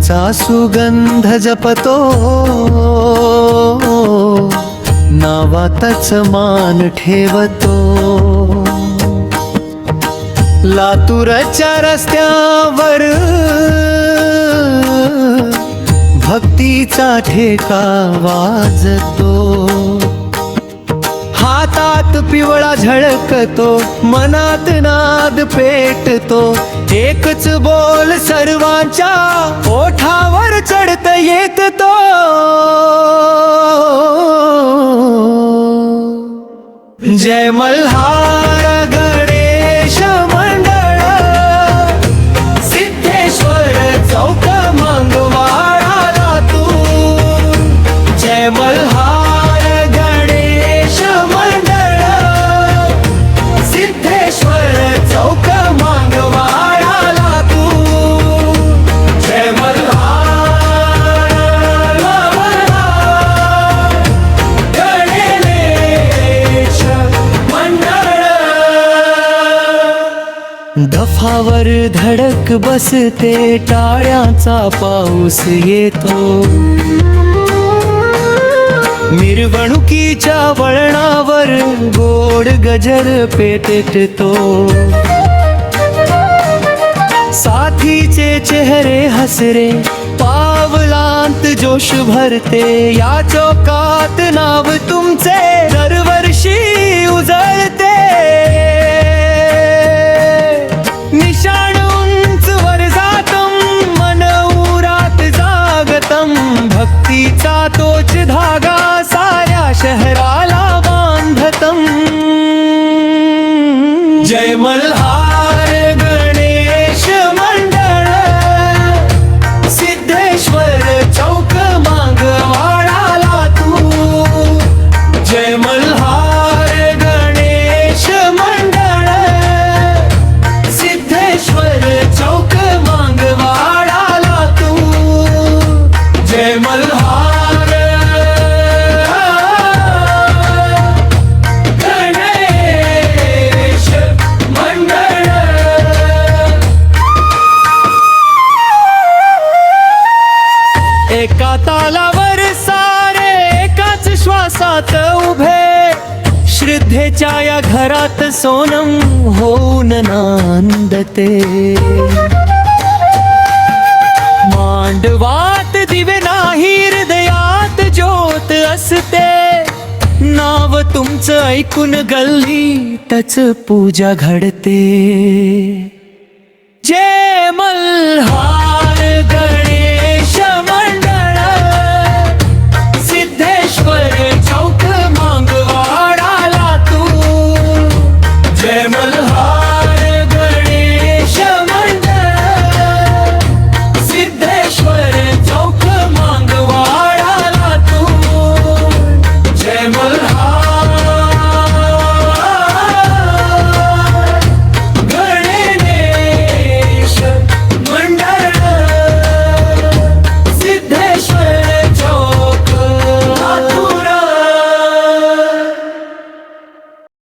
तुमचा सुगंध जपतो, नावातच मान ठेवतो. लातूरच्या रस्त्यावर भक्तीचा ठेका वाजतो. हातात पिवळा झळकतो, मनात नाद पेटतो. एकच बोल सर्वांच्या ओठावर चढत येत तो. जय मल्हार गणेश मंडळ, सिद्धेश्वर चौक मंगवाळा लातूर. जय मल्हार गणेश मंडळ, सिद्धेश्वर चौक मंगवाळा लातूर. जय मल्हार गणेश मंडळ. दफावर धडक बसते, टाळ्याचा पाऊस येतो. मिरवणुकीच्या वळणावर गोड गजर पेटतो. साथीचे चेहरे हसरे, पावलांत जोश भरते. या चौकात नाव तुमचे दरवर्षी उजळते. निशाण उंच वर जातम, मन उरात जागतम. भक्तीचा तोच धागा साऱ्या शहराला बांधतम. जय मल्हार गणेश मंडळ, सिद्धेश्वर चौक मांगवाळा लातूर. जय मल्हार गणेश मंडळ, सिद्धेश्वर चौक मांगवाळा लातूर. जय मल्हार गणेश मंडळ. एका तालावर सारे एकाच श्वासात उभे. श्रद्धेच्या या घरात सोनम होऊन नांदते. मांडवात दिवे नाही, हृदयात ज्योत असते. नाव तुमचं ऐकून गल्लीतच पूजा घडते. जय